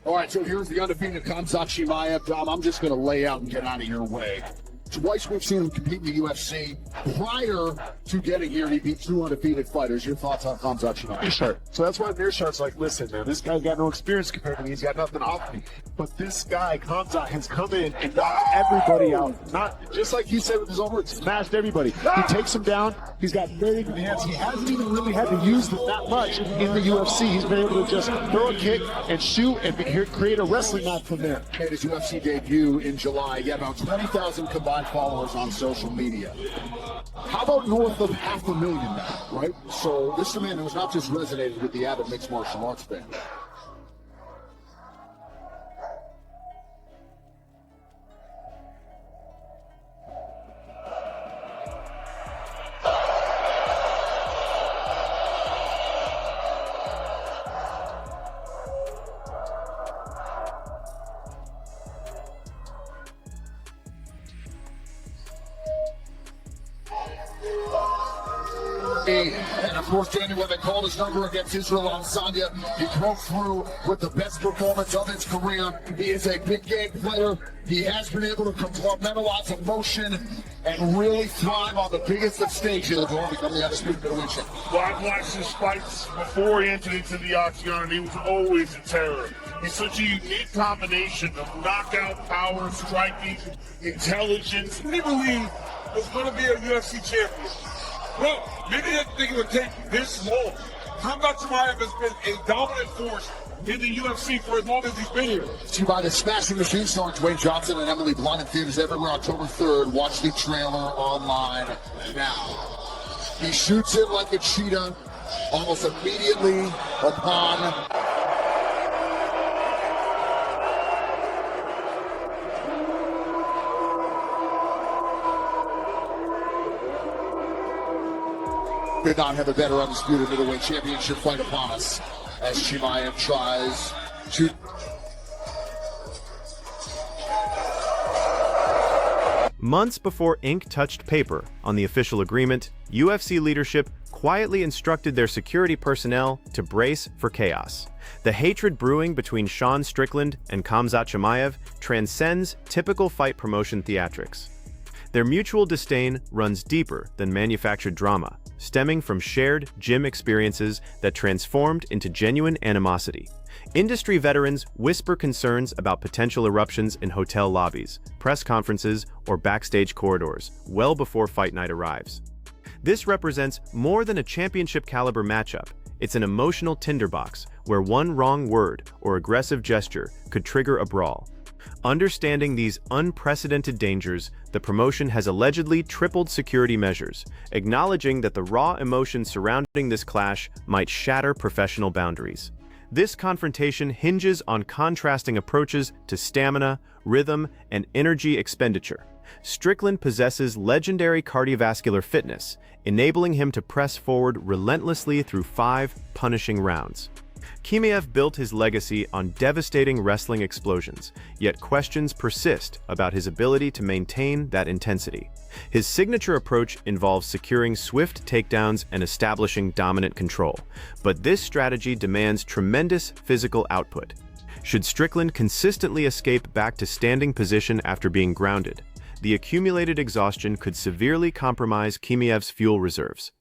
All right, so here's the undefeated Khamzat Chimaev. Dom, I'm just going to lay out and get out of your way. Twice we've seen him compete in the UFC. Prior to getting here, he beat two undefeated fighters. Your thoughts on Khamzat Chimaev? Sure. So that's why Mearshart's like, listen, man, this guy's got no experience compared to me. He's got nothing off me. But this guy, Khamzat, has come in and knocked everybody out. Not just like he said with his own words, smashed everybody. He takes him down. He's got very good hands. He hasn't even really had to use them that much in the UFC. He's been able to just throw a kick and shoot and create a wrestling match from there. Made his UFC debut in July. He had about 20,000 combined followers on social media. How about north of 500,000 now, right? So this is a man who's not just resonated with the avid mixed martial arts fan. And of course, Daniel, when they called his number against Israel Adesanya, he broke through with the best performance of his career. He is a big game player. He has been able to compartmentalize emotion and really thrive on the biggest of stages to become the undisputed middleweight champion. Well, I've watched his fights before he entered into the octagon, and he was always a terror. He's such a unique combination of knockout power, striking, intelligence. He believed was going to be a UFC champion. Well, maybe they didn't think it would take this long. Khamzat Chimaev has been a dominant force in the UFC for as long as he's been here. To by the Smashing Machine starring Dwayne Johnson and Emily Blunt in theaters everywhere October 3rd. Watch the trailer online now. He shoots it like a cheetah almost immediately upon could not have a better undisputed middleweight championship fight upon us as Chimaev tries to. Months before ink touched paper on the official agreement, UFC leadership quietly instructed their security personnel to brace for chaos. The hatred brewing between Sean Strickland and Khamzat Chimaev transcends typical fight promotion theatrics. Their mutual disdain runs deeper than manufactured drama, stemming from shared gym experiences that transformed into genuine animosity. Industry veterans whisper concerns about potential eruptions in hotel lobbies, press conferences, or backstage corridors well before fight night arrives. This represents more than a championship-caliber matchup. It's an emotional tinderbox where one wrong word or aggressive gesture could trigger a brawl. Understanding these unprecedented dangers, the promotion has allegedly tripled security measures, acknowledging that the raw emotion surrounding this clash might shatter professional boundaries. This confrontation hinges on contrasting approaches to stamina, rhythm, and energy expenditure. Strickland possesses legendary cardiovascular fitness, enabling him to press forward relentlessly through 5 punishing rounds. Chimaev built his legacy on devastating wrestling explosions, yet questions persist about his ability to maintain that intensity. His signature approach involves securing swift takedowns and establishing dominant control, but this strategy demands tremendous physical output. Should Strickland consistently escape back to standing position after being grounded, the accumulated exhaustion could severely compromise Chimaev's fuel reserves.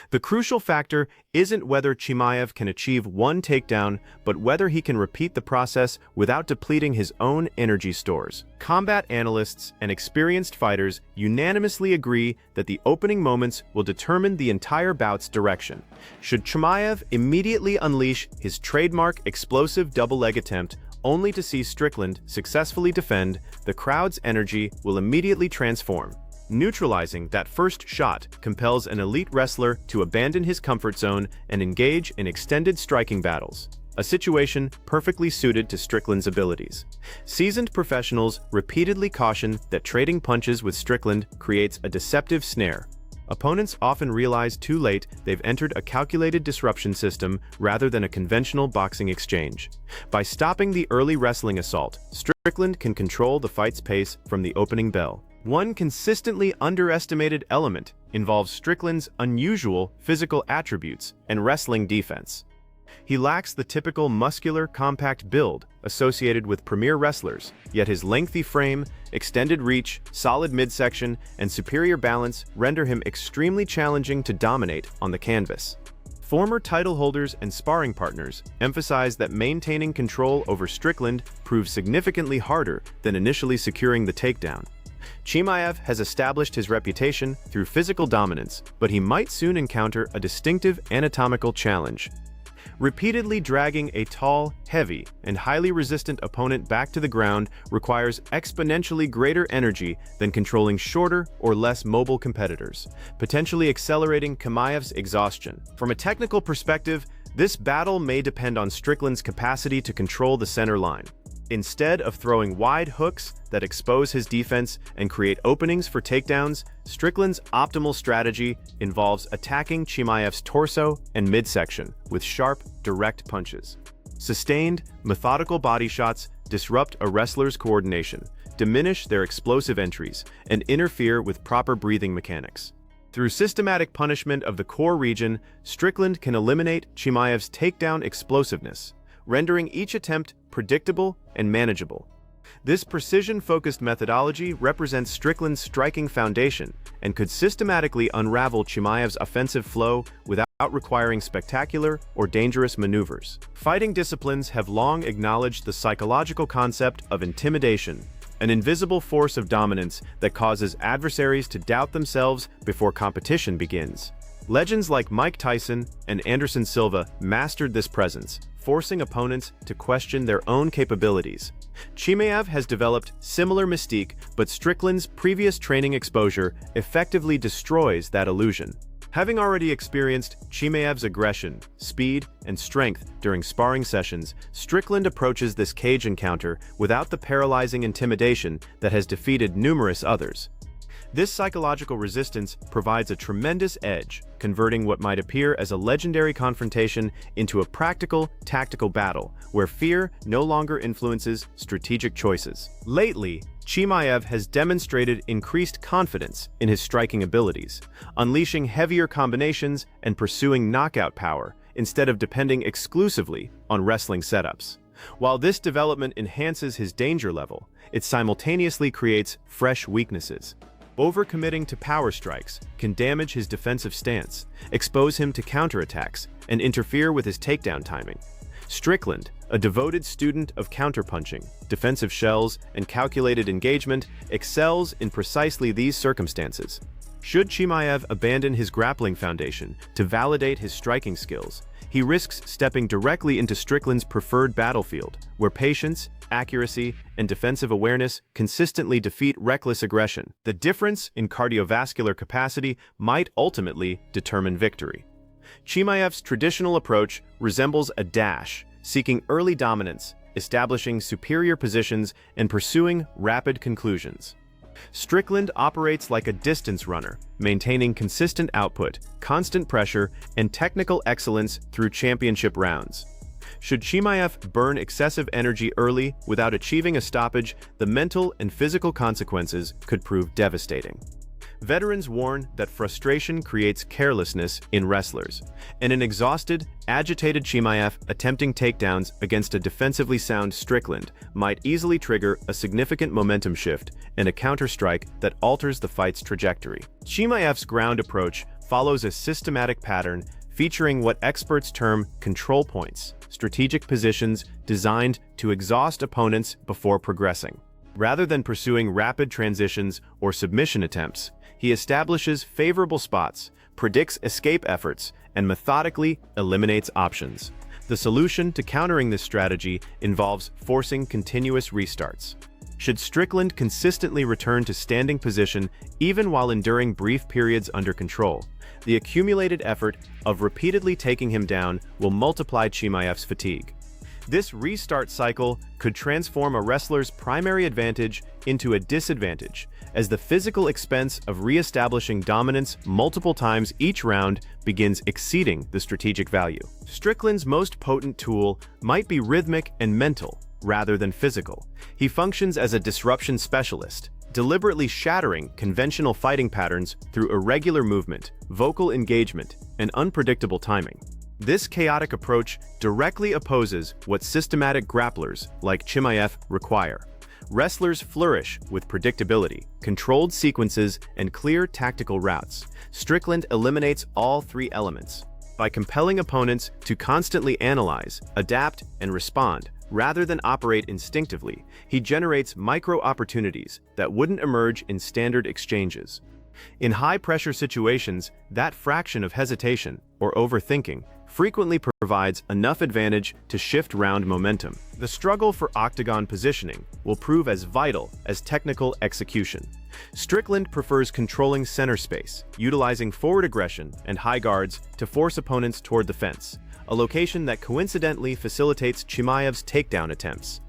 The crucial factor isn't whether Chimaev can achieve one takedown, but whether he can repeat the process without depleting his own energy stores. Combat analysts and experienced fighters unanimously agree that the opening moments will determine the entire bout's direction. Should Chimaev immediately unleash his trademark explosive double-leg attempt, only to see Strickland successfully defend, the crowd's energy will immediately transform. Neutralizing that first shot compels an elite wrestler to abandon his comfort zone and engage in extended striking battles, a situation perfectly suited to Strickland's abilities. Seasoned professionals repeatedly caution that trading punches with Strickland creates a deceptive snare. Opponents often realize too late they've entered a calculated disruption system rather than a conventional boxing exchange. By stopping the early wrestling assault, Strickland can control the fight's pace from the opening bell. One consistently underestimated element involves Strickland's unusual physical attributes and wrestling defense. He lacks the typical muscular, compact build associated with premier wrestlers, yet his lengthy frame, extended reach, solid midsection, and superior balance render him extremely challenging to dominate on the canvas. Former title holders and sparring partners emphasize that maintaining control over Strickland proves significantly harder than initially securing the takedown. Chimaev has established his reputation through physical dominance, but he might soon encounter a distinctive anatomical challenge. Repeatedly dragging a tall, heavy, and highly resistant opponent back to the ground requires exponentially greater energy than controlling shorter or less mobile competitors, potentially accelerating Chimaev's exhaustion. From a technical perspective, this battle may depend on Strickland's capacity to control the center line. Instead of throwing wide hooks that expose his defense and create openings for takedowns, Strickland's optimal strategy involves attacking Chimaev's torso and midsection with sharp, direct punches. Sustained, methodical body shots disrupt a wrestler's coordination, diminish their explosive entries, and interfere with proper breathing mechanics. Through systematic punishment of the core region, Strickland can eliminate Chimaev's takedown explosiveness, rendering each attempt predictable and manageable. This precision-focused methodology represents Strickland's striking foundation and could systematically unravel Chimaev's offensive flow without requiring spectacular or dangerous maneuvers. Fighting disciplines have long acknowledged the psychological concept of intimidation, an invisible force of dominance that causes adversaries to doubt themselves before competition begins. Legends like Mike Tyson and Anderson Silva mastered this presence, forcing opponents to question their own capabilities. Chimaev has developed similar mystique, but Strickland's previous training exposure effectively destroys that illusion. Having already experienced Chimaev's aggression, speed, and strength during sparring sessions, Strickland approaches this cage encounter without the paralyzing intimidation that has defeated numerous others. This psychological resistance provides a tremendous edge, converting what might appear as a legendary confrontation into a practical, tactical battle, where fear no longer influences strategic choices. Lately, Chimaev has demonstrated increased confidence in his striking abilities, unleashing heavier combinations and pursuing knockout power instead of depending exclusively on wrestling setups. While this development enhances his danger level, it simultaneously creates fresh weaknesses. Overcommitting to power strikes can damage his defensive stance, expose him to counterattacks, and interfere with his takedown timing. Strickland, a devoted student of counterpunching, defensive shells, and calculated engagement, excels in precisely these circumstances. Should Chimaev abandon his grappling foundation to validate his striking skills, he risks stepping directly into Strickland's preferred battlefield, where patience, accuracy, and defensive awareness consistently defeat reckless aggression. The difference in cardiovascular capacity might ultimately determine victory. Chimaev's traditional approach resembles a dash, seeking early dominance, establishing superior positions, and pursuing rapid conclusions. Strickland operates like a distance runner, maintaining consistent output, constant pressure, and technical excellence through championship rounds. Should Chimaev burn excessive energy early without achieving a stoppage, the mental and physical consequences could prove devastating. Veterans warn that frustration creates carelessness in wrestlers, and an exhausted, agitated Chimaev attempting takedowns against a defensively sound Strickland might easily trigger a significant momentum shift and a counterstrike that alters the fight's trajectory. Chimaev's ground approach follows a systematic pattern featuring what experts term control points, strategic positions designed to exhaust opponents before progressing. Rather than pursuing rapid transitions or submission attempts, he establishes favorable spots, predicts escape efforts, and methodically eliminates options. The solution to countering this strategy involves forcing continuous restarts. Should Strickland consistently return to standing position even while enduring brief periods under control, the accumulated effort of repeatedly taking him down will multiply Chimaev's fatigue. This restart cycle could transform a wrestler's primary advantage into a disadvantage, as the physical expense of re-establishing dominance multiple times each round begins exceeding the strategic value. Strickland's most potent tool might be rhythmic and mental, rather than physical. He functions as a disruption specialist, deliberately shattering conventional fighting patterns through irregular movement, vocal engagement, and unpredictable timing. This chaotic approach directly opposes what systematic grapplers like Chimaev require. Wrestlers flourish with predictability, controlled sequences, and clear tactical routes. Strickland eliminates all three elements. By compelling opponents to constantly analyze, adapt, and respond, rather than operate instinctively, he generates micro-opportunities that wouldn't emerge in standard exchanges. In high-pressure situations, that fraction of hesitation, or overthinking, frequently provides enough advantage to shift round momentum. The struggle for octagon positioning will prove as vital as technical execution. Strickland prefers controlling center space, utilizing forward aggression and high guards to force opponents toward the fence, a location that coincidentally facilitates Chimaev's takedown attempts.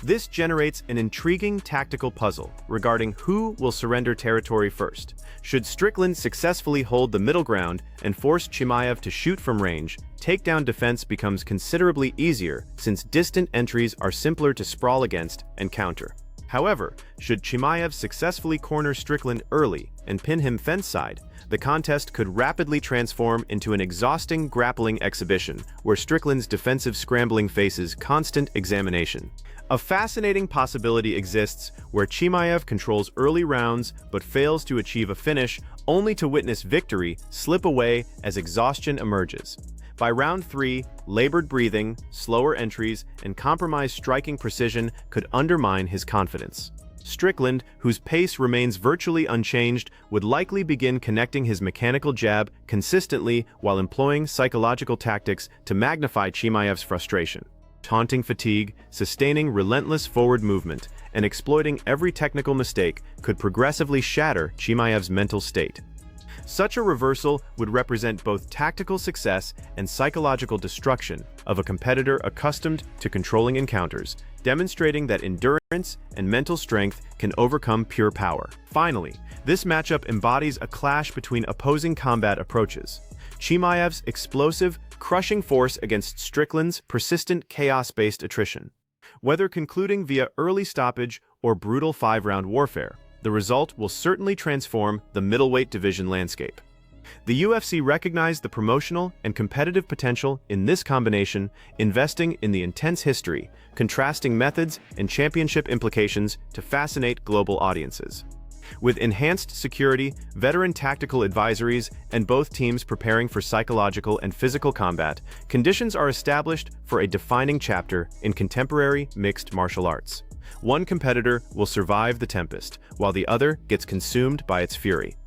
This generates an intriguing tactical puzzle regarding who will surrender territory first. Should Strickland successfully hold the middle ground and force Chimaev to shoot from range, takedown defense becomes considerably easier since distant entries are simpler to sprawl against and counter. However, should Chimaev successfully corner Strickland early and pin him fence side, the contest could rapidly transform into an exhausting grappling exhibition where Strickland's defensive scrambling faces constant examination. A fascinating possibility exists where Chimaev controls early rounds but fails to achieve a finish, only to witness victory slip away as exhaustion emerges. By round 3, labored breathing, slower entries, and compromised striking precision could undermine his confidence. Strickland, whose pace remains virtually unchanged, would likely begin connecting his mechanical jab consistently while employing psychological tactics to magnify Chimaev's frustration. Taunting fatigue, sustaining relentless forward movement, and exploiting every technical mistake could progressively shatter Chimaev's mental state. Such a reversal would represent both tactical success and psychological destruction of a competitor accustomed to controlling encounters, demonstrating that endurance and mental strength can overcome pure power. Finally, this matchup embodies a clash between opposing combat approaches. Chimaev's explosive, crushing force against Strickland's persistent chaos-based attrition. Whether concluding via early stoppage or brutal 5-round warfare, the result will certainly transform the middleweight division landscape. The UFC recognized the promotional and competitive potential in this combination, investing in the intense history, contrasting methods, and championship implications to fascinate global audiences. With enhanced security, veteran tactical advisories, and both teams preparing for psychological and physical combat, conditions are established for a defining chapter in contemporary mixed martial arts. One competitor will survive the tempest, while the other gets consumed by its fury.